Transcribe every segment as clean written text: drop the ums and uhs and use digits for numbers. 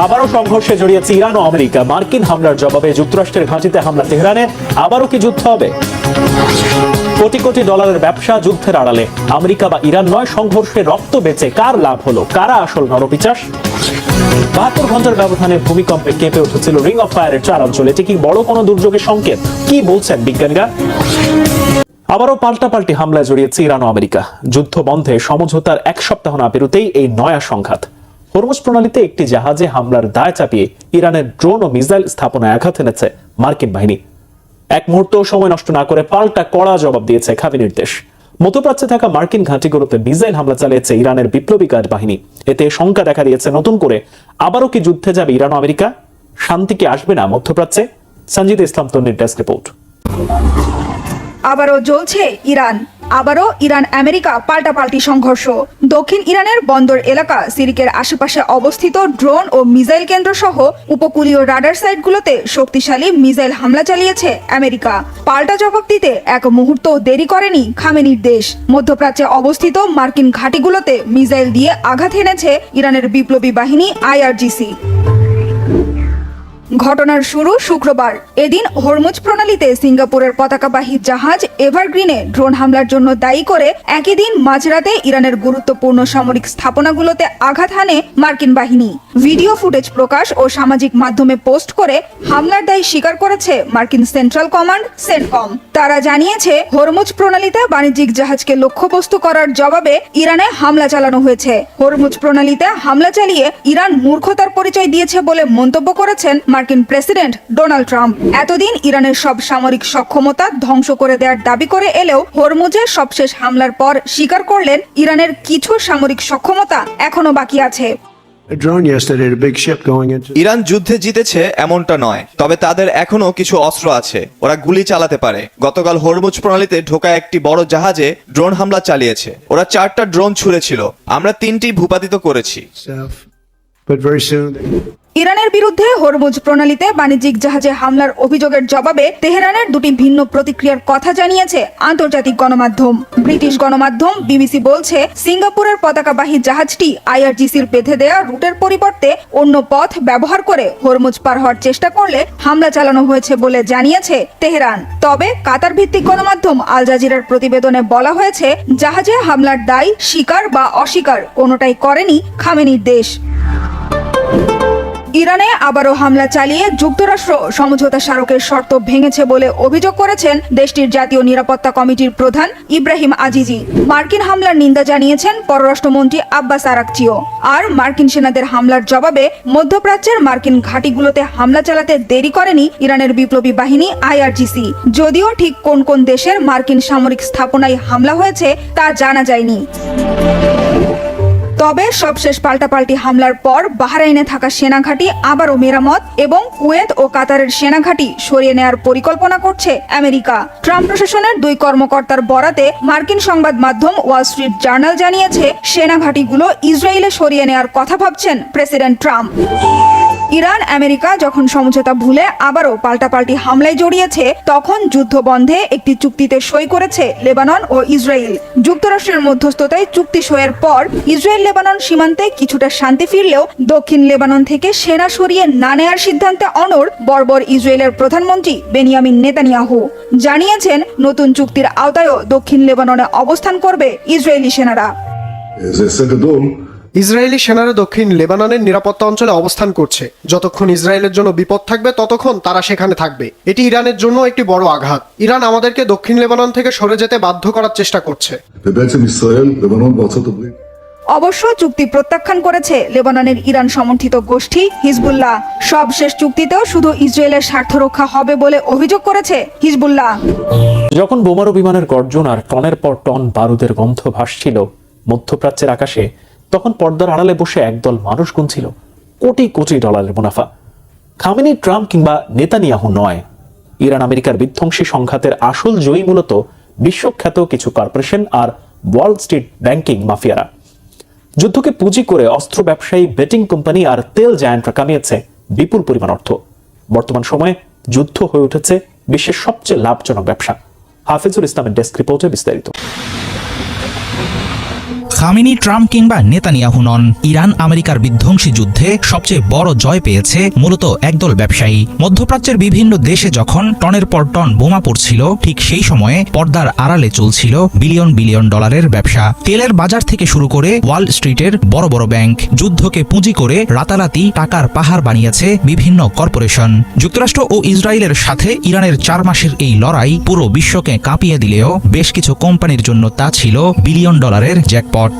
আবারও সংঘর্ষে জড়িয়েছে ইরান ও আমেরিকা। মার্কিন হামলার জবাবে যুক্তরাষ্ট্রের ঘাঁটিতে হামলা তেহরানে। আবারও কি যুদ্ধ হবে? কোটি কোটি ডলারের ব্যবসা যুদ্ধের আড়ালে। আমেরিকা বা ইরান নয়, সংঘর্ষে রক্ত বেঁচে কার লাভ হলো? কারা আসল নরপিচাস? 72 ঘন্টার ব্যবধানে ভূমিকম্পে কেঁপে উঠেছিল রিং অফ ফায়ারের 4 অঞ্চল। এটি কি বড় কোনো দুর্যোগের সংকেত? কি বলছেন বিজ্ঞানীরা? আবারও পাল্টাপাল্টি হামলায় জড়িয়েছে ইরান ও আমেরিকা। যুদ্ধ বন্ধে সমঝোতার 1 সপ্তাহ না পেরোতেই এই নয়া সংঘাত। হরমুজ প্রণালীতে একটি জাহাজে হামলার দায় চাপিয়ে ইরানের ড্রোন ও মিসাইল স্থাপনায় আঘাত এনেছে মার্কিন বাহিনী। এক মুহূর্ত সময় নষ্ট না করে পাল্টা কড়া জবাব দিয়েছে খামেনির দেশ। মধ্যপ্রাচ্যে থাকা মার্কিন ঘাঁটিগুলোতে মিসাইল হামলা চালিয়েছে ইরানের বিপ্লবী গার্ড বাহিনী। এতে শঙ্কা দেখা দিয়েছে নতুন করে আবারও কি যুদ্ধে যাবে ইরান ও আমেরিকা? শান্তি কি আসবে না মধ্যপ্রাচ্যে? সঞ্জিত ইসলাম তন্নির ডেস্ক রিপোর্ট। আবারও জ্বলছে ইরান। আবারও ইরান আমেরিকা পাল্টাপাল্টি সংঘর্ষ। দক্ষিণ ইরানের বন্দর এলাকা সিরিকের আশেপাশে অবস্থিত ড্রোন ও মিসাইল কেন্দ্র সহ উপকূলীয় রাডার সাইটগুলোতে শক্তিশালী মিসাইল হামলা চালিয়েছে আমেরিকা। পাল্টা জবাব দিতে এক মুহূর্ত দেরি করেনি খামেনির দেশ। মধ্যপ্রাচ্যে অবস্থিত মার্কিন ঘাঁটিগুলোতে মিসাইল দিয়ে আঘাত এনেছে ইরানের বিপ্লবী বাহিনী আইআরজিসি। ঘটনার শুরু শুক্রবার। এদিন হরমুজ প্রণালীতে সিঙ্গাপুরের পতাকাবাহী জাহাজ এভারগ্রিনে ড্রোন হামলার জন্য দায়ী করে একই দিন মাঝরাতে ইরানের গুরুত্বপূর্ণ সামরিক স্থাপনাগুলোতে আঘাত হানে মার্কিন বাহিনী। ভিডিও ফুটেজ প্রকাশ ও সামাজিক মাধ্যমে পোস্ট করে হামলার দায় স্বীকার করেছে মার্কিন সেন্ট্রাল কমান্ড সেন্টকম। তারা জানিয়েছে হরমুজ প্রণালীতে বাণিজ্যিক জাহাজকে লক্ষ্যবস্তু করার জবাবে ইরানে হামলা চালানো হয়েছে। হরমুজ প্রণালীতে হামলা চালিয়ে ইরান মূর্খতার পরিচয় দিয়েছে বলে মন্তব্য করেছেন মার্কিন প্রেসিডেন্ট ডোনাল্ড ট্রাম্প। এতদিন ইরানের সব সামরিক সক্ষমতা ধ্বংস করে দেওয়ার দাবি করে এলেও হরমুজের সবশেষ হামলার পর স্বীকার করলেন ইরানের কিছু সামরিক সক্ষমতা এখনো বাকি আছে। ইরান যুদ্ধে জিতেছে এমনটা নয়, তবে তাদের এখনো কিছু অস্ত্র আছে, ওরা গুলি চালাতে পারে। গতকাল হরমুজ প্রণালীতে ঢোকা একটি বড় জাহাজে ড্রোন হামলা চালিয়েছে। ওরা 4টা ড্রোন ছুড়েছিল, আমরা 3টি ভূপাতিত করেছি। ইরানের বিরুদ্ধে হরমুজ প্রণালীতে বাণিজ্যিক জাহাজে হামলার অভিযোগের জবাবে তেহরানের দুটি ভিন্ন প্রতিক্রিয়ার কথা জানিয়েছে আন্তর্জাতিক গণমাধ্যম। ব্রিটিশ গণমাধ্যম বিবিসি বলছে, সিঙ্গাপুরের পতাকাবাহী জাহাজটি আইআরজিসির বেঁধে দেয়া রুটের পরিবর্তে অন্য পথ ব্যবহার করে হরমুজ পার হওয়ার চেষ্টা করলে হামলা চালানো হয়েছে বলে জানিয়েছে তেহরান। তবে কাতার ভিত্তিক গণমাধ্যম আল জাজিরার প্রতিবেদনে বলা হয়েছে, জাহাজে হামলার দায় স্বীকার বা অস্বীকার কোনোটাই করেনি খামেনির দেশ। ইরানে আবারও হামলা চালিয়ে যুক্তরাষ্ট্র সমঝোতা স্মারকের শর্ত ভেঙেছে বলে অভিযোগ করেছেন দেশটির জাতীয় নিরাপত্তা কমিটির প্রধান ইব্রাহিম আজিজি। মার্কিন হামলার নিন্দা জানিয়েছেন পররাষ্ট্রমন্ত্রী আব্বাস আরাকচিও। আর মার্কিন সেনাদের হামলার জবাবে মধ্যপ্রাচ্যের মার্কিন ঘাঁটিগুলোতে হামলা চালাতে দেরি করেনি ইরানের বিপ্লবী বাহিনী আইআরজিসি। যদিও ঠিক কোন কোন দেশের মার্কিন সামরিক স্থাপনায় হামলা হয়েছে তা জানা যায়নি। তবে সবশেষ পাল্টাপাল্টি হামলার পর বাহরাইনে থাকা সেনাঘাঁটি আবারও মেরামত এবং কুয়েত ও কাতারের সেনাঘাঁটি সরিয়ে নেওয়ার পরিকল্পনা করছে আমেরিকা। ট্রাম্প প্রশাসনের 2 কর্মকর্তার বরাতে মার্কিন সংবাদ মাধ্যম ওয়াল স্ট্রিট জার্নাল জানিয়েছে, সেনাঘাঁটিগুলো ইসরায়েলে সরিয়ে নেওয়ার কথা ভাবছেন প্রেসিডেন্ট ট্রাম্প। ইরান আমেরিকা যখন সমঝোতা ভুলে আবারও পাল্টাপাল্টি হামলায় জড়িয়েছে, তখন যুদ্ধ বন্ধে একটি চুক্তিতে সই করেছে লেবানন ও ইসরায়েল। যুক্তরাষ্ট্রের মধ্যস্থতায় চুক্তি সইয়ের পর ইসরায়েল লেবানন সীমান্তে কিছুটা শান্তি ফিরলেও দক্ষিণ লেবানন থেকে সেনা সরিয়ে না নেয়ার সিদ্ধান্তে অনড় বর্বর ইসরায়েলের প্রধানমন্ত্রী বেনিয়ামিন নেতানিয়াহু। জানিয়েছেন, নতুন চুক্তির আওতায়ও দক্ষিণ লেবাননে অবস্থান করবে ইসরায়েলি সেনারা। ইসরায়েলি সেনারা দক্ষিণ লেবাননের নিরাপত্তা অঞ্চলে অবস্থান করছে। যতক্ষণ ইসরায়েলের জন্য বিপদ থাকবে ততক্ষণ তারা সেখানে থাকবে। এটি ইরানের জন্য একটি বড় আঘাত। ইরান আমাদেরকে দক্ষিণ লেবানন থেকে সরে যেতে বাধ্য করার চেষ্টা করছে। অবশ্য চুক্তি প্রত্যাখ্যান করেছে লেবাননের ইরান সমর্থিত গোষ্ঠী হিজবুল্লাহ। সবশেষ চুক্তিতেও শুধু ইসরায়েলের স্বার্থ রক্ষা হবে বলে অভিযোগ করেছে হিজবুল্লাহ। যখন বোমারু বিমানের গর্জন আর টনের পর টন বারুদের গন্ধ ভাসছিল মধ্যপ্রাচ্যের আকাশে, তখন পর্দার আড়ালে বসে একদল মানুষ গুনছিল কোটি কোটি ডলারের মুনাফা। খামেনি, ট্রাম্প কিংবা নেতানিয়াহু নয়। ইরান আমেরিকার বিধ্বংসী সংঘাতের আসল জয়ী মূলত বিশ্বখ্যাত কিছু কর্পোরেশন আর ওয়াল স্ট্রিট ব্যাংকিং মাফিয়ারা। যুদ্ধকে পুঁজি করে অস্ত্র ব্যবসায়ী, বেটিং কোম্পানি আর তেল জায়ান্টরা কামিয়েছে বিপুল পরিমাণ অর্থ। বর্তমান সময়ে যুদ্ধ হয়ে উঠেছে বিশ্বের সবচেয়ে লাভজনক ব্যবসা। হাফিজুল ইসলামের ডেস্ক রিপোর্টে বিস্তারিত। খামেনি, ট্রাম্প কিংবা নেতানিয়াহু নন। ইরান আমেরিকার বিধ্বংসী যুদ্ধে সবচেয়ে বড় জয় পেয়েছে মূলত একদল ব্যবসায়ী। মধ্যপ্রাচ্যের বিভিন্ন দেশে যখন টনের পর টন বোমা পড়ছিল, ঠিক সেই সময়ে পর্দার আড়ালে চলছিল বিলিয়ন বিলিয়ন ডলারের ব্যবসা। তেলের বাজার থেকে শুরু করে ওয়াল স্ট্রিটের বড় বড় ব্যাংক, যুদ্ধকে পুঁজি করে রাতারাতি টাকার পাহাড় বানিয়েছে বিভিন্ন কর্পোরেশন। যুক্তরাষ্ট্র ও ইসরায়েলের সাথে ইরানের 4 মাসের এই লড়াই পুরো বিশ্বকে কাঁপিয়ে দিলেও বেশ কিছু কোম্পানির জন্য তা ছিল বিলিয়ন ডলারের জ্যাকপট।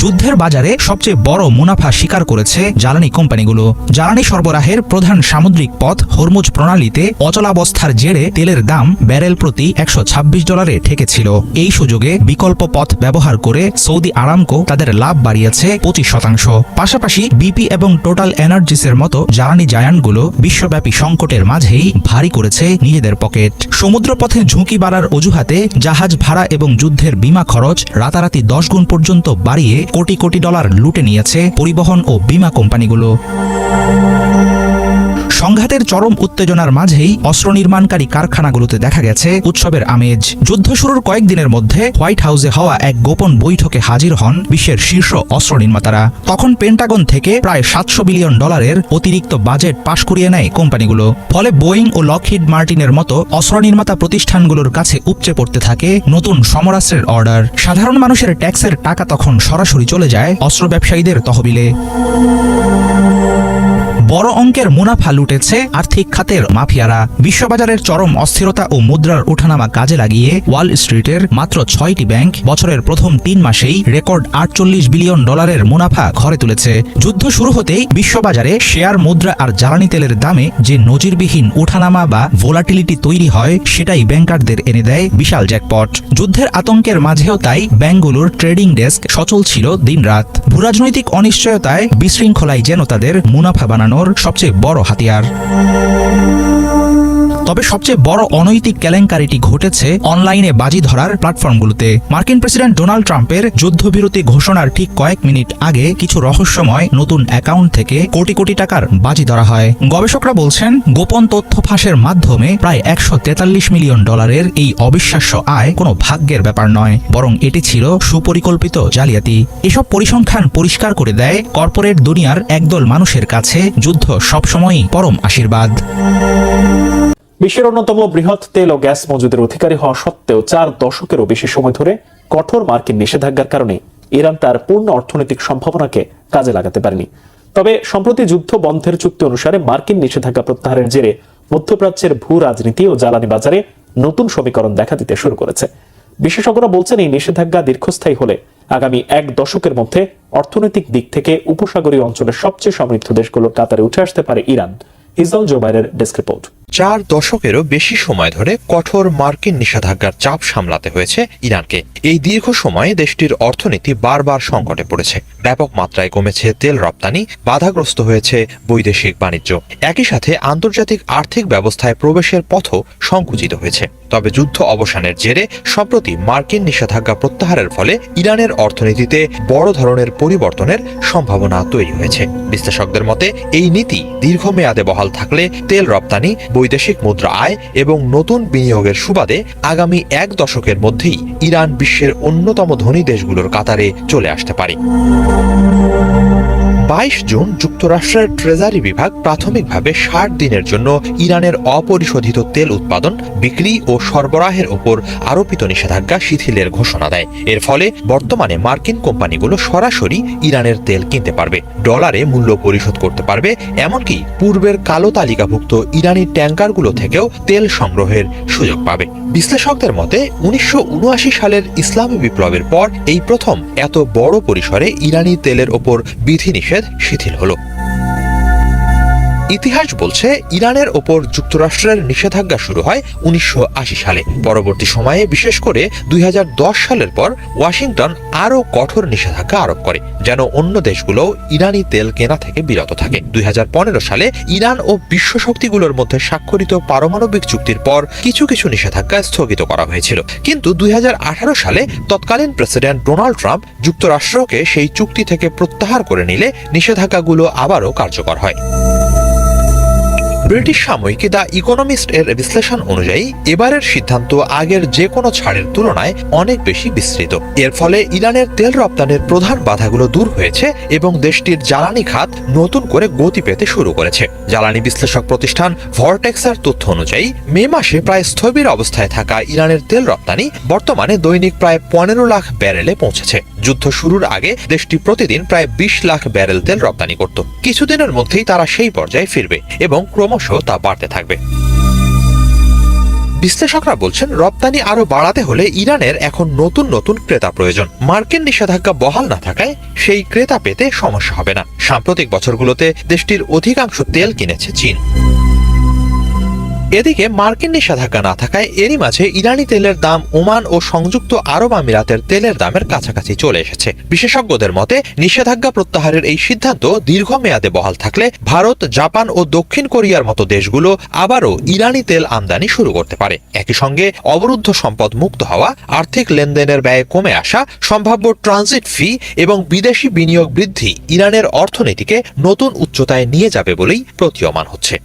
যুদ্ধের বাজারে সবচেয়ে বড় মুনাফা স্বীকার করেছে জ্বালানি কোম্পানিগুলো। জ্বালানি সরবরাহের প্রধান সামুদ্রিক পথ হরমুজ প্রণালীতে অচলাবস্থার জেরে তেলের দাম ব্যারেল প্রতি $126 ঠেকেছিল। এই সুযোগে বিকল্প পথ ব্যবহার করে সৌদি আরামকো তাদের লাভ বাড়িয়েছে 25%। পাশাপাশি বিপি এবং টোটাল এনার্জিসের মতো জ্বালানি জায়ান্টগুলো বিশ্বব্যাপী সংকটের মাঝেই ভারী করেছে নিজেদের পকেট। সমুদ্রপথে ঝুঁকি বাড়ার অজুহাতে জাহাজ ভাড়া এবং যুদ্ধের বীমা খরচ রাতারাতি 10 গুণ পর্যন্ত বাড়িয়ে কোটি কোটি ডলার লুটে নিয়েছে পরিবহন ও বীমা কোম্পানিগুলো। সংঘাতের চরম উত্তেজনার মাঝেই অস্ত্র নির্মাণকারী কারখানাগুলোতে দেখা গেছে উৎসবের আমেজ। যুদ্ধ শুরুর কয়েকদিনের মধ্যে হোয়াইট হাউসে হওয়া এক গোপন বৈঠকে হাজির হন বিশ্বের শীর্ষ অস্ত্র নির্মাতারা। তখন পেন্টাগন থেকে প্রায় $700 বিলিয়ন অতিরিক্ত বাজেট পাশ করিয়ে নেয় কোম্পানিগুলো। ফলে বোয়িং ও লকহিড মার্টিনের মতো অস্ত্র নির্মাতা প্রতিষ্ঠানগুলোর কাছে উপচে পড়তে থাকে নতুন সমরাস্ত্রের অর্ডার। সাধারণ মানুষের ট্যাক্সের টাকা তখন সরাসরি চলে যায় অস্ত্র ব্যবসায়ীদের তহবিলে। বড় অঙ্কের মুনাফা লুটেছে আর্থিক খাতের মাফিয়ারা। বিশ্ববাজারের চরম অস্থিরতা ও মুদ্রার ওঠানামা কাজে লাগিয়ে ওয়াল স্ট্রিটের মাত্র 6টি ব্যাংক বছরের প্রথম 3 মাসেই রেকর্ড $48 বিলিয়ন মুনাফা ঘরে তুলেছে। যুদ্ধ শুরু হতেই বিশ্ববাজারে শেয়ার, মুদ্রা আর জ্বালানি তেলের দামে যে নজিরবিহীন ওঠানামা বা ভোলাটিলিটি তৈরি হয়, সেটাই ব্যাংকারদের এনে দেয় বিশাল জ্যাকপট। যুদ্ধের আতঙ্কের মাঝেও তাই ব্যাংকগুলোর ট্রেডিং ডেস্ক সচল ছিল দিনরাত। ভূরাজনৈতিক অনিশ্চয়তায় বিশৃঙ্খলাই যেন তাদের মুনাফা বানানোর সবচেয়ে বড় হাতিয়ার। তবে সবচেয়ে বড় অনৈতিক কেলেঙ্কারিটি ঘটেছে অনলাইনে বাজি ধরার প্ল্যাটফর্মগুলোতে। মার্কিন প্রেসিডেন্ট ডোনাল্ড ট্রাম্পের যুদ্ধবিরতি ঘোষণার ঠিক কয়েক মিনিট আগে কিছু রহস্যময় নতুন অ্যাকাউন্ট থেকে কোটি কোটি টাকার বাজি ধরা হয়। গবেষকরা বলছেন, গোপন তথ্য ফাঁসের মাধ্যমে প্রায় $143 মিলিয়ন এই অবিশ্বাস্য আয় কোনো ভাগ্যের ব্যাপার নয়, বরং এটি ছিল সুপরিকল্পিত জালিয়াতি। এসব পরিসংখ্যান পরিষ্কার করে দেয় কর্পোরেট দুনিয়ার একদল মানুষের কাছে যুদ্ধ সবসময়ই পরম আশীর্বাদ। বিশ্বের অন্যতম বৃহৎ তেল ও গ্যাস মজুদের অধিকারী হওয়া সত্ত্বেও 4 দশকেরও বেশি সময় ধরে কঠোর মার্কিন নিষেধাজ্ঞার কারণে ইরান তার পূর্ণ অর্থনৈতিক সম্ভাবনাকে কাজে লাগাতে পারেনি। তবে সম্প্রতি যুদ্ধ বন্ধের চুক্তি অনুসারে মার্কিন নিষেধাজ্ঞা প্রত্যাহারের জেরে মধ্যপ্রাচ্যের ভূ রাজনীতি ও জ্বালানি বাজারে নতুন সমীকরণ দেখা দিতে শুরু করেছে। বিশেষজ্ঞরা বলছেন, এই নিষেধাজ্ঞা দীর্ঘস্থায়ী হলে আগামী 1 দশকের মধ্যে অর্থনৈতিক দিক থেকে উপসাগরীয় অঞ্চলের সবচেয়ে সমৃদ্ধ দেশগুলোর কাতারে উঠে আসতে পারে ইরান। ইসরায়েল জোবাইরের ডেস্ক রিপোর্ট। 4 দশকেরও বেশি সময় ধরে কঠোর মার্কিন নিষেধাজ্ঞার চাপ সামলাতে হয়েছে ইরানকে। এই দীর্ঘ সময়ে দেশটির অর্থনীতি বারবার সংকটে পড়েছে। ব্যাপক মাত্রায় কমেছে তেল রপ্তানি, বাধাগ্রস্ত হয়েছে বৈদেশিক বাণিজ্য। একই সাথে আন্তর্জাতিক আর্থিক ব্যবস্থায় প্রবেশের পথও সংকুচিত হয়েছে। তবে যুদ্ধ অবসানের জেরে সম্প্রতি মার্কিন নিষেধাজ্ঞা প্রত্যাহারের ফলে ইরানের অর্থনীতিতে বড় ধরনের পরিবর্তনের সম্ভাবনা তৈরি হয়েছে। বিশ্লেষকদের মতে, এই নীতি দীর্ঘমেয়াদে বহাল থাকলে তেল রপ্তানি, বৈদেশিক মুদ্রা আয় এবং নতুন বিনিয়োগের সুবাদে আগামী 1 দশকের মধ্যেই ইরান বিশ্বের অন্যতম ধনী দেশগুলোর কাতারে চলে আসতে পারে। 22 জুন যুক্তরাষ্ট্রের ট্রেজারি বিভাগ প্রাথমিকভাবে 60 দিনের জন্য ইরানের অপরিশোধিত তেল উৎপাদন, বিক্রি ও সরবরাহের উপর আরোপিত নিষেধাজ্ঞা শিথিলের ঘোষণা দেয়। এর ফলে বর্তমানে মার্কিন কোম্পানিগুলো সরাসরি ইরানের তেল কিনতে পারবে, ডলারে মূল্য পরিশোধ করতে পারবে, এমনকি পূর্বের কালো তালিকাভুক্ত ইরানি ট্যাঙ্কারগুলো থেকেও তেল সংগ্রহের সুযোগ পাবে। বিশ্লেষকদের মতে 1979 সালের ইসলামী বিপ্লবের পর এই প্রথম এত বড় পরিসরে ইরানি তেলের ওপর বিধিনিষেধ শিথিল হলো। ইতিহাস বলছে, ইরানের ওপর যুক্তরাষ্ট্রের নিষেধাজ্ঞা শুরু হয় 1980 সালে। পরবর্তী সময়ে, বিশেষ করে 2010 সালের পর ওয়াশিংটন আরও কঠোর নিষেধাজ্ঞা আরোপ করে, যেন অন্য দেশগুলো ইরানি তেল কেনা থেকে বিরত থাকে। 2015 সালে ইরান ও বিশ্ব শক্তিগুলোর মধ্যে স্বাক্ষরিত পারমাণবিক চুক্তির পর কিছু কিছু নিষেধাজ্ঞা স্থগিত করা হয়েছিল। কিন্তু 2018 সালে তৎকালীন প্রেসিডেন্ট ডোনাল্ড ট্রাম্প যুক্তরাষ্ট্রকে সেই চুক্তি থেকে প্রত্যাহার করে নিলে নিষেধাজ্ঞাগুলো আবারও কার্যকর হয়। ব্রিটিশ সাময়িকী দ্য ইকোনমিস্ট এর বিশ্লেষণ অনুযায়ী এবারের সিদ্ধান্ত আগের যে কোনো ছাড়ের তুলনায় অনেক বেশি বিস্তৃত। এর ফলে ইরানের তেল রপ্তানির প্রধান বাধাগুলো দূর হয়েছে এবং দেশটির জ্বালানি খাত নতুন করে গতি পেতে শুরু করেছে। জ্বালানি বিশ্লেষক প্রতিষ্ঠান ভরটেক্সের তথ্য অনুযায়ী মে মাসে প্রায় স্থবির অবস্থায় থাকা ইরানের তেল রপ্তানি বর্তমানে দৈনিক প্রায় 15 লাখ ব্যারেলে পৌঁছেছে। যুদ্ধ শুরুর আগে দেশটি প্রতিদিন প্রায় 20 লাখ ব্যারেল তেল রপ্তানি করত। কিছুদিনের মধ্যেই তারা সেই পর্যায়ে ফিরবে এবং ক্রমশ তা বাড়তে থাকবে। বিশ্লেষকরা বলছেন, রপ্তানি আরো বাড়াতে হলে ইরানের এখন নতুন নতুন ক্রেতা প্রয়োজন। মার্কিন নিষেধাজ্ঞা বহাল না থাকায় সেই ক্রেতা পেতে সমস্যা হবে না। সাম্প্রতিক বছরগুলোতে দেশটির অধিকাংশ তেল কিনেছে চীন। এদিকে মার্কিন নিষেধাজ্ঞা না থাকায় এরই মাঝে ইরানি তেলের দাম ওমান ও সংযুক্ত আরব আমিরাতের তেলের দামের কাছাকাছি চলে এসেছে। বিশেষজ্ঞদের মতে নিষেধাজ্ঞা প্রত্যাহারের এই সিদ্ধান্ত দীর্ঘমেয়াদে বহাল থাকলে ভারত, জাপান ও দক্ষিণ কোরিয়ার মতো দেশগুলো আবারও ইরানি তেল আমদানি শুরু করতে পারে। একই সঙ্গে অবরুদ্ধ সম্পদ মুক্ত হওয়া, আর্থিক লেনদেনের ব্যয় কমে আসা, সম্ভাব্য ট্রানজিট ফি এবং বিদেশি বিনিয়োগ বৃদ্ধি ইরানের অর্থনীতিকে নতুন উচ্চতায় নিয়ে যাবে বলেই প্রতীয়মান হচ্ছে।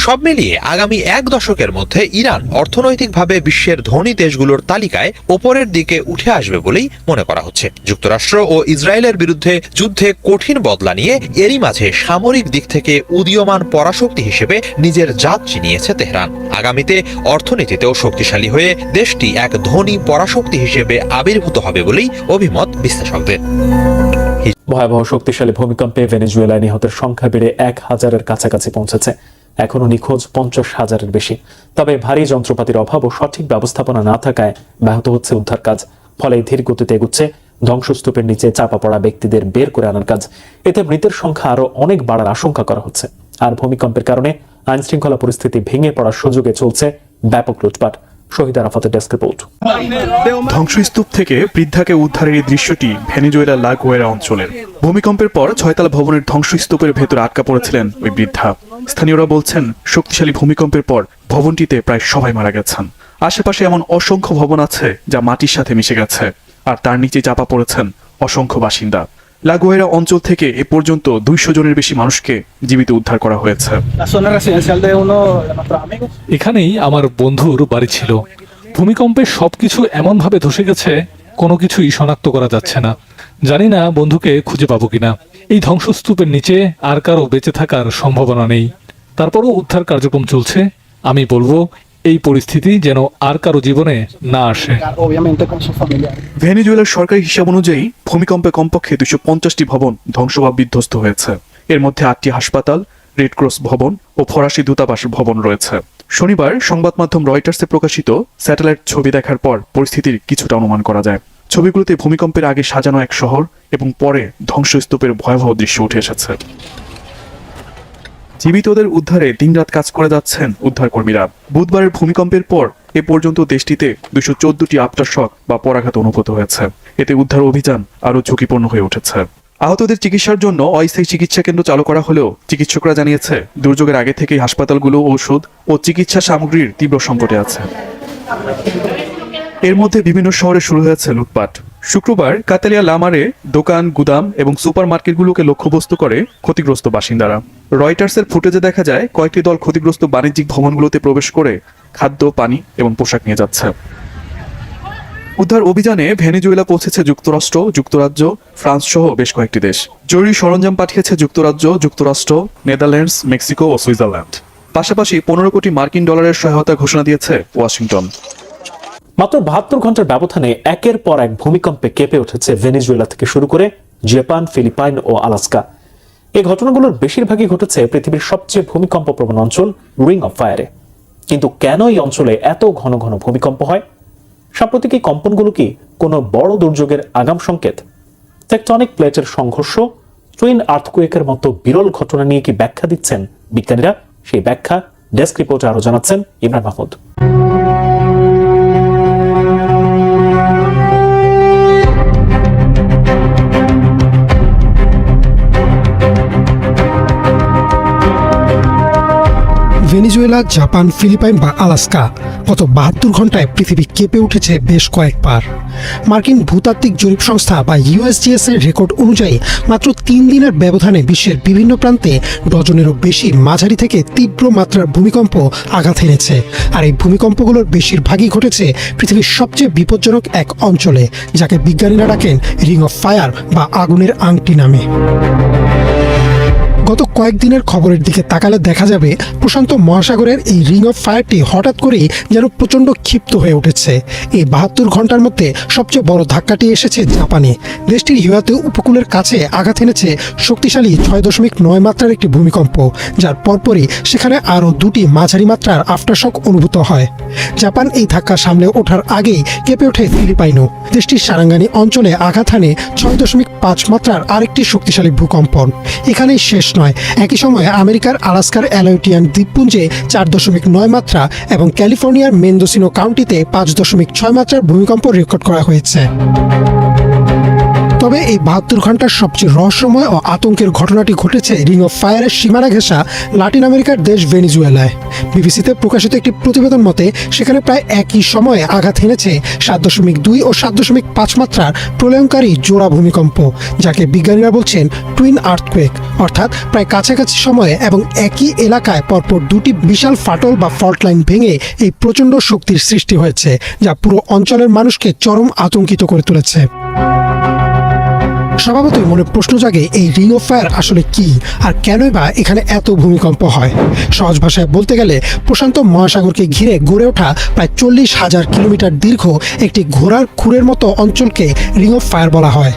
সব মিলিয়ে আগামী 1 দশকের মধ্যে ইরান অর্থনৈতিকভাবে বিশ্বের ধনী দেশগুলোর তালিকায় ওপরের দিকে উঠে আসবে বলেই মনে করা হচ্ছে। যুক্তরাষ্ট্র ও ইসরায়েলের বিরুদ্ধে যুদ্ধে কঠিন বদলা নিয়ে এরই মাঝে সামরিক দিক থেকে উদীয়মান পরাশক্তি হিসেবে নিজের জাত চিনিয়েছে তেহরান। আগামীতে অর্থনীতিতেও শক্তিশালী হয়ে দেশটি এক ধনী পরাশক্তি হিসেবে আবির্ভূত হবে বলেই অভিমত বিশ্লেষকদের। ভয়াবহ শক্তিশালী ভূমিকম্পে ভেনেজুয়েলায় নিহতের সংখ্যা বেড়ে 1000-এর কাছাকাছি পৌঁছেছে। এখনো নিখোঁজ 50,000-এর বেশি। তবে ভারী যন্ত্রপাতির অভাব ও সঠিক ব্যবস্থাপনা না থাকায় ব্যাহত হচ্ছে উদ্ধার কাজ। ফলে ধীর গতিতে এগুচ্ছে ধ্বংসস্তূপের নিচে চাপা পড়া ব্যক্তিদের বের করে আনার কাজ। এতে মৃতের সংখ্যা আরো অনেক বাড়ার আশঙ্কা করা হচ্ছে। আর ভূমিকম্পের কারণে আইন শৃঙ্খলা পরিস্থিতি ভেঙে পড়ার সুযোগে চলছে ব্যাপক লুটপাট। শহীদ আরাফাতের ডেস্ক রিপোর্ট। ধ্বংসস্তূপ থেকে বৃদ্ধাকে উদ্ধারের এই দৃশ্যটি ভেনেজুয়েলার লা গুয়েরা অঞ্চলের। ভূমিকম্পের পর 6তলা ভবনের ধ্বংসস্তূপের ভেতরে আটকা পড়েছিলেন ওই বৃদ্ধা। স্থানীয়রা বলছেন, শক্তিশালী ভূমিকম্পের পর ভবনটিতে প্রায় সবাই মারা গেছেন। আশেপাশে এমন অসংখ্য ভবন আছে যা মাটির সাথে মিশে গেছে, আর তার নিচে চাপা পড়েছেন অসংখ্য বাসিন্দা। লা গুয়েরা অঞ্চল থেকে এ পর্যন্ত 200 জনের বেশি মানুষকে জীবিত উদ্ধার করা হয়েছে। এখানেই আমার বন্ধুর বাড়ি ছিল। ভূমিকম্পে সবকিছু এমনভাবে ধসে গেছে, কোনো কিছুই শনাক্ত করা যাচ্ছে না। জানি না বন্ধুকে খুঁজে পাবো কিনা। এই ধ্বংসস্তূপের নিচে আর কারো বেঁচে থাকার সম্ভাবনা নেই। তারপরও উদ্ধার কার্যক্রম চলছে। আমি বলবো, এই পরিস্থিতি যেন আর কারো জীবনে না আসে। ভেনেজুয়েলার সরকারি হিসাব অনুযায়ী ভূমিকম্পে কমপক্ষে 250টি ভবন ধ্বংস বা বিধ্বস্ত হয়েছে। এর মধ্যে 8টি হাসপাতাল, রেড ক্রস ভবন ও ফরাসি দূতাবাস ভবন রয়েছে। শনিবার সংবাদ মাধ্যম রয়টার্সে প্রকাশিত স্যাটেলাইট ছবি দেখার পর পরিস্থিতির কিছুটা অনুমান করা যায়। ছবিগুলোতে ভূমিকম্পের আগে সাজানো এক শহর এবং পরে ধ্বংসস্তূপের ভয়াবহ দৃশ্য উঠে এসেছে। জীবিতদের উদ্ধারে দিনরাত কাজ করে যাচ্ছেন উদ্ধারকর্মীরা। বুধবারের ভূমিকম্পের পর এ পর্যন্ত দেশটিতে 214টি আফটার শক বা পরাঘাত অনুভূত হয়েছে। এতে উদ্ধার অভিযান আরও ঝুঁকিপূর্ণ হয়ে উঠেছে। আহতদের চিকিৎসার জন্য অস্থায়ী চিকিৎসা কেন্দ্র চালু করা হলেও চিকিৎসকরা জানিয়েছে, দুর্যোগের আগে থেকেই হাসপাতালগুলো ঔষধ ও চিকিৎসা সামগ্রীর তীব্র সংকটে আছে। এর মধ্যে বিভিন্ন শহরে শুরু হয়েছে লুটপাট। শুক্রবার কাতালিয়া লামারে দোকান, গুদাম এবং সুপার মার্কেটগুলোকে লক্ষ্যবস্তু করে ক্ষতিগ্রস্ত বাসিন্দারা। রয়টার্সের ফুটেজে দেখা যায় কয়েকটি দল ক্ষতিগ্রস্ত বাণিজ্যিক ভবনগুলোতে প্রবেশ করে খাদ্য, পানি এবং পোশাক নিয়ে যাচ্ছে। উদ্ধার অভিযানে ভেনেজুয়েলা পৌঁছেছে যুক্তরাষ্ট্র, যুক্তরাজ্য, ফ্রান্স সহ বেশ কয়েকটি দেশ। জরুরি সরঞ্জাম পাঠিয়েছে যুক্তরাজ্য, যুক্তরাষ্ট্র, নেদারল্যান্ডস, মেক্সিকো ও সুইজারল্যান্ড। পাশাপাশি 15 কোটি মার্কিন ডলারের সহায়তা ঘোষণা দিয়েছে ওয়াশিংটন। মাত্র 72 ঘন্টার ব্যবধানে একের পর এক ভূমিকম্পে কেঁপে উঠেছে ভেনেজুয়েলা থেকে শুরু করে জাপান, ফিলিপাইন ও আলাস্কা। এই ঘটনাগুলোর বেশিরভাগই ঘটেছে পৃথিবীর সবচেয়ে ভূমিকম্প প্রবণ অঞ্চল রিং অফ ফায়ারে। কিন্তু কেন এই অঞ্চলে এত ঘন ঘন ভূমিকম্প হয়? সাম্প্রতিক এই কম্পনগুলো কি কোনো বড় দুর্যোগের আগাম সংকেত? টেকটনিক প্লেটের সংঘর্ষ, টুইন আর্থকুয়েকের মতো বিরল ঘটনা নিয়ে কি ব্যাখ্যা দিচ্ছেন বিজ্ঞানীরা? সেই ব্যাখ্যা ডেস্ক রিপোর্টে আরো জানাচ্ছেন Imran Mahmud. Venezuela Venezuela, Japan, Philippines বা আলাস্কা গত 72 ঘন্টায় পৃথিবী কেঁপে উঠেছে বেশ কয়েকবার। মার্কিন ভূতাত্ত্বিক জরিপ সংস্থা বা ইউএসজিএস এর রেকর্ড অনুযায়ী মাত্র 3 দিনের ব্যবধানে বিশ্বের বিভিন্ন প্রান্তে ডজনেরও বেশি মাঝারি থেকে তীব্র মাত্রার ভূমিকম্প আঘাত এনেছে। আর এই ভূমিকম্পগুলোর বেশিরভাগই ঘটেছে পৃথিবীর সবচেয়ে বিপজ্জনক এক অঞ্চলে, যাকে বিজ্ঞানীরা ডাকেন রিং অফ ফায়ার বা আগুনের আংটি নামে। গত কয়েকদিনের খবরের দিকে তাকালে দেখা যাবে প্রশান্ত মহাসাগরের এই রিং অফ ফায়ারটি হঠাৎ করেই যেন প্রচণ্ড ক্ষিপ্ত হয়ে উঠেছে। এই 72 ঘন্টার মধ্যে সবচেয়ে বড় ধাক্কাটি এসেছে জাপানে। দেশটির ইওয়াতে উপকূলের কাছে আঘাত এনেছে শক্তিশালী 6.9 মাত্রার একটি ভূমিকম্প, যার পরপরই সেখানে আরও 2টি মাঝারি মাত্রার আফটারশক অনুভূত হয়। জাপান এই ধাক্কা সামলে ওঠার আগেই কেঁপে ওঠে ফিলিপাইনও। দেশটির সারাঙ্গানি অঞ্চলে আঘাত হানে 6.5 মাত্রার আরেকটি শক্তিশালী ভূকম্পন। এখানেই শেষ নয়, একই সময়ে আমেরিকার আলাস্কার অ্যালাউটিয়ান দ্বীপপুঞ্জে 4.9 মাত্রা এবং ক্যালিফোর্নিয়ার মেন্দোসিনো কাউন্টিতে 5.6 মাত্রার ভূমিকম্প রেকর্ড করা হয়েছে। তবে এই 72 ঘন্টার সবচেয়ে রহস্যময় ও আতঙ্কের ঘটনাটি ঘটেছে রিং অফ ফায়ারের সীমানা ঘেঁষা লাতিন আমেরিকার দেশ ভেনিজুয়েলায়। বিবিসিতে প্রকাশিত একটি প্রতিবেদন মতে সেখানে প্রায় একই সময়ে আঘাত হেনেছে 7.2 ও 7.5 মাত্রার প্রলয়ঙ্কারী জোড়া ভূমিকম্প, যাকে বিজ্ঞানীরা বলছেন টুইন আর্থকুয়েক, অর্থাৎ প্রায় কাছাকাছি সময়ে এবং একই এলাকায় পরপর 2টি বিশাল ফাটল বা ফল্ট লাইন ভেঙে এই প্রচণ্ড শক্তির সৃষ্টি হয়েছে, যা পুরো অঞ্চলের মানুষকে চরম আতঙ্কিত করে তুলেছে। স্বভাবতই মনে প্রশ্ন জাগে, এই রিং অফ ফায়ার আসলে কি আর কেনই বা এখানে এত ভূমিকম্প হয়? সহজ ভাষায় বলতে গেলে প্রশান্ত মহাসাগরকে ঘিরে গড়ে ওঠা প্রায় 40,000 কিলোমিটার দীর্ঘ একটি ঘোড়ার খুরের মতো অঞ্চলকে রিং অফ ফায়ার বলা হয়।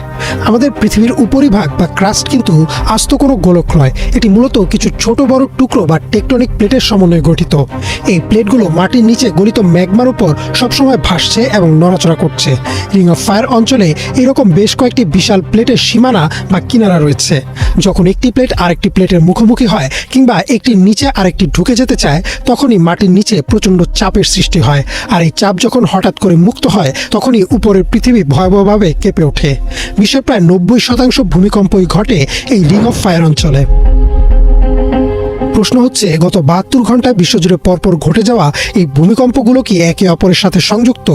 আমাদের পৃথিবীর উপরিভাগ বা ক্রাস্ট কিন্তু আস্ত কোনো গোলক নয়, এটি মূলত কিছু ছোট বড় টুকরো বা টেকটনিক প্লেটের সমন্বয়ে গঠিত। এই প্লেটগুলো মাটির নিচে গলিত ম্যাগমার উপর সবসময় ভাসছে এবং নড়াচড়া করছে। রিং অফ ফায়ার অঞ্চলে এরকম বেশ কয়েকটি বিশাল প্লেটের সীমানা বা কিনারা রয়েছে। যখন একটি প্লেট আরেকটি প্লেটের মুখোমুখি হয় কিংবা একটির নিচে আরেকটি ঢুকে যেতে চায়, তখনই মাটির নিচে প্রচণ্ড চাপের সৃষ্টি হয়। আর এই চাপ যখন হঠাৎ করে মুক্ত হয়, তখনই উপরের পৃথিবী ভয়াবহভাবে কেঁপে ওঠে। বিশ্বের প্রায় 90% ভূমিকম্পই ঘটে এই রিং অফ ফায়ার অঞ্চলে। প্রশ্ন হচ্ছে, গত 72 ঘন্টায় বিশ্বজুড়ে পরপর ঘটে যাওয়া এই ভূমিকম্পগুলো কি একে অপরের সাথে সংযুক্ত?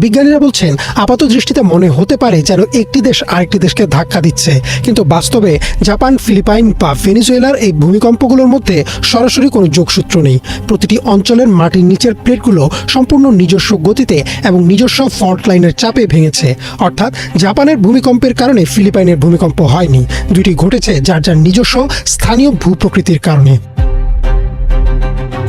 বিজ্ঞানীরা বলছেন আপাত দৃষ্টিতে মনে হতে পারে যেন একটি দেশ আরেকটি দেশকে ধাক্কা দিচ্ছে, কিন্তু বাস্তবে জাপান, ফিলিপাইন বা ভেনিজুয়েলার এই ভূমিকম্পগুলোর মধ্যে সরাসরি কোনো যোগসূত্র নেই। প্রতিটি অঞ্চলের মাটির নিচের প্লেটগুলো সম্পূর্ণ নিজস্ব গতিতে এবং নিজস্ব ফল্ট লাইনের চাপে ভেঙেছে। অর্থাৎ জাপানের ভূমিকম্পের কারণে ফিলিপাইনের ভূমিকম্প হয়নি, দুইটি ঘটেছে যার যার নিজস্ব স্থানীয় ভূপ্রকৃতির কারণে।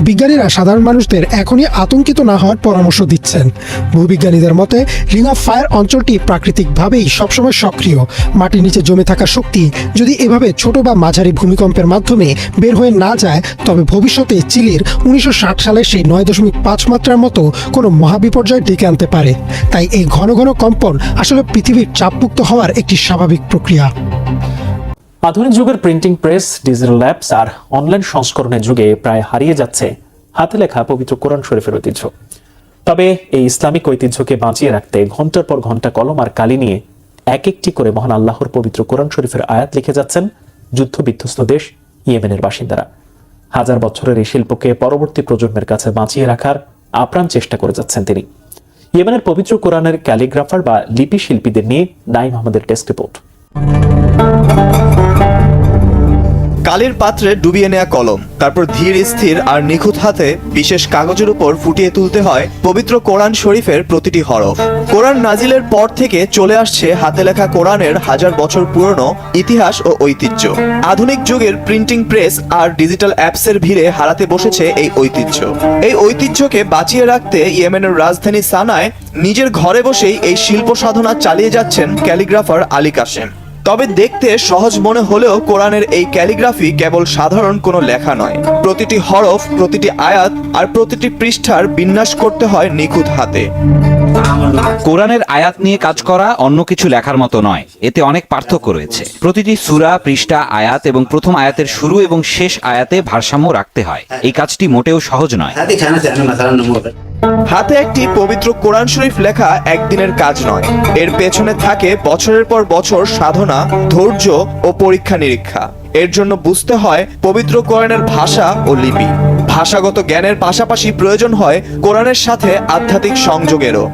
বিজ্ঞানীরা সাধারণ মানুষদের এখনই আতঙ্কিত না হওয়ার পরামর্শ দিচ্ছেন। ভূবিজ্ঞানীদের মতে রিং অফ ফায়ার অঞ্চলটি প্রাকৃতিকভাবেই সবসময় সক্রিয়। মাটির নিচে জমে থাকা শক্তি যদি এভাবে ছোট বা মাঝারি ভূমিকম্পের মাধ্যমে বের হয়ে না যায়, তবে ভবিষ্যতে চিলির 1960 সালের সেই 9.5 মাত্রার মতো কোনো মহাবিপর্যয় ডেকে আনতে পারে। তাই এই ঘন ঘন কম্পন আসলে পৃথিবীর চাপমুক্ত হওয়ার একটি স্বাভাবিক প্রক্রিয়া। আধুনিক যুগের প্রিন্টিং প্রেস, ডিজিটাল ল্যাবস আর অনলাইন সংস্করণের যুগে প্রায় হারিয়ে যাচ্ছে হাতে লেখা পবিত্র কোরআন শরীফের ঐতিহ্য। তবে এই ইসলামিক ঐতিহ্যকে বাঁচিয়ে রাখতে ঘন্টার পর ঘন্টা কলম আর কালি নিয়ে এক একটি করে মহান আল্লাহর পবিত্র কোরআন শরীফের আয়াত লিখে যাচ্ছেন যুদ্ধ বিধ্বস্ত দেশ ইয়েমেনের বাসিন্দারা। হাজার বছরের এই শিল্পকে পরবর্তী প্রজন্মের কাছে বাঁচিয়ে রাখার আপ্রাণ চেষ্টা করে যাচ্ছেন তিনি। ইয়েমেনের পবিত্র কোরআনের ক্যালিগ্রাফার বা লিপি শিল্পীদের নিয়ে নাইম আহমেদের ডেস্ক রিপোর্ট। কালির পাত্রে ডুবিয়ে নেয়া কলম, তারপর ধীর স্থির আর নিখুঁত হাতে বিশেষ কাগজের উপর ফুটিয়ে তুলতে হয় পবিত্র কোরআন শরীফের প্রতিটি হরফ। কোরআন নাজিলের পর থেকে চলে আসছে হাতে লেখা কোরআনের হাজার বছর পুরনো ইতিহাস ও ঐতিহ্য। আধুনিক যুগের প্রিন্টিং প্রেস আর ডিজিটাল অ্যাপসের ভিড়ে হারাতে বসেছে এই ঐতিহ্য। এই ঐতিহ্যকে বাঁচিয়ে রাখতে ইয়েমেনের রাজধানী সানায় নিজের ঘরে বসেই এই শিল্প সাধনা চালিয়ে যাচ্ছেন ক্যালিগ্রাফার আলী কাশেম। তবে দেখতে সহজ মনে হলেও কোরআনের এই ক্যালিগ্রাফি কেবল সাধারণ কোনো লেখা নয়। প্রতিটি হরফ, প্রতিটি আয়াত আর প্রতিটি পৃষ্ঠার বিন্যাস করতে হয় নিখুঁত হাতে। কোরআনের আয়াত নিয়ে কাজ করা অন্য কিছু লেখার মতো নয়, এতে অনেক পার্থক্য রয়েছে। প্রতিটি সূরা, পৃষ্ঠা, আয়াত এবং প্রথম আয়াতের শুরু এবং শেষ আয়াতে ভারসাম্য রাখতে হয়। এই কাজটি মোটেও সহজ নয়। হাতে একটি পবিত্র কোরআন শরীফ লেখা একদিনের কাজ নয়, এর পেছনে থাকে বছরের পর বছর সাধনা, ধৈর্য ও পরীক্ষা নিরীক্ষা। এর জন্য বুঝতে হয় পবিত্র কোরআনের ভাষা ও লিপি। ভাষাগত জ্ঞানের পাশাপাশি প্রয়োজন হয় কোরআনের সাথে আধ্যাত্মিক সংযোগেরও।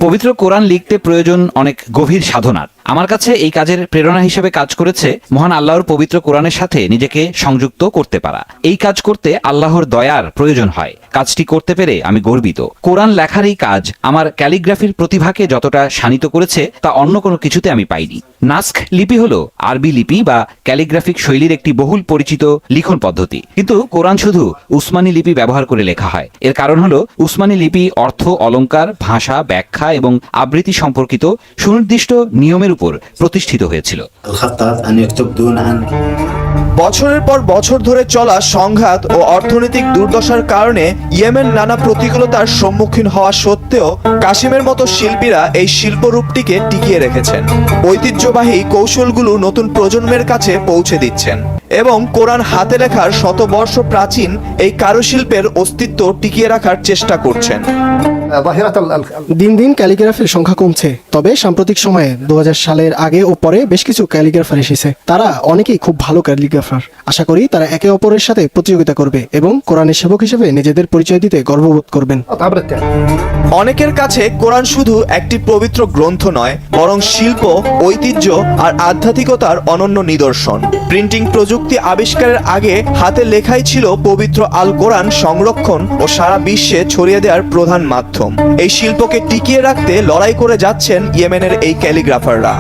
পবিত্র কোরআন লিখতে প্রয়োজন অনেক গভীর সাধনার। আমার কাছে এই কাজের প্রেরণা হিসেবে কাজ করেছে মহান আল্লাহর পবিত্র কোরআনের সাথে নিজেকে সংযুক্ত করতে পারা। এই কাজ করতে আল্লাহর দয়ার প্রয়োজন হয়। কাজটি করতে পেরে আমি গর্বিত। কোরআন লেখার এই কাজ আমার ক্যালিগ্রাফির প্রতিভাকে যতটা শানিত করেছে তা অন্য কোনো কিছুতে আমি পাইনি। নাস্ক লিপি হলো আরবি লিপি বা ক্যালিগ্রাফিক শৈলীর একটি বহুল পরিচিত লিখন পদ্ধতি, কিন্তু কোরআন শুধু উসমানী লিপি ব্যবহার করে লেখা হয়। এর কারণ হলো উসমানী লিপি অর্থ, অলংকার, ভাষা, ব্যাখ্যা এবং আবৃত্তি সম্পর্কিত সুনির্দিষ্ট নিয়মের উপর প্রতিষ্ঠিত হয়েছিল। বছরের পর বছর ধরে চলা সংঘাত ও অর্থনৈতিক দুর্দশার কারণে ইয়েমেন নানা প্রতিকূলতার সম্মুখীন হওয়া সত্ত্বেও কাশিমের মতো শিল্পীরা এই শিল্পরূপটিকে টিকিয়ে রেখেছেন। ঐতিহ্যবাহী কৌশলগুলো নতুন প্রজন্মের কাছে পৌঁছে দিচ্ছেন এবং কোরআন হাতে লেখার শতবর্ষ প্রাচীন এই কারুশিল্পের অস্তিত্ব টিকিয়ে রাখার চেষ্টা করছেন। দিন দিন ক্যালিগ্রাফির সংখ্যা কমছে, তবে সাম্প্রতিক সময়ে 2000 সালের আগে ও পরে বেশ কিছু ক্যালিগ্রাফার এসেছে। তারা অনেকেই খুব ভালো ক্যালিগ্রাফার। আশা করি তারা একে অপরের সাথে প্রতিযোগিতা করবে এবং কোরআনের সেবক হিসেবে নিজেদের পরিচয় দিতে গর্ববোধ করবেন। অনেকের কাছে কোরআন শুধু একটি পবিত্র গ্রন্থ নয়, বরং শিল্প, ঐতিহ্য আর আধ্যাত্মিকতার অনন্য নিদর্শন। প্রিন্টিং প্রযুক্তি আবিষ্কারের আগে হাতে লেখাই ছিল পবিত্র আল কোরআন সংরক্ষণ ও সারা বিশ্বে ছড়িয়ে দেওয়ার প্রধান মাধ্যম। এই শিল্পকে টিকিয়ে রাখতে লড়াই করে যাচ্ছেন ইয়েমেনের এই ক্যালিগ্রাফাররা।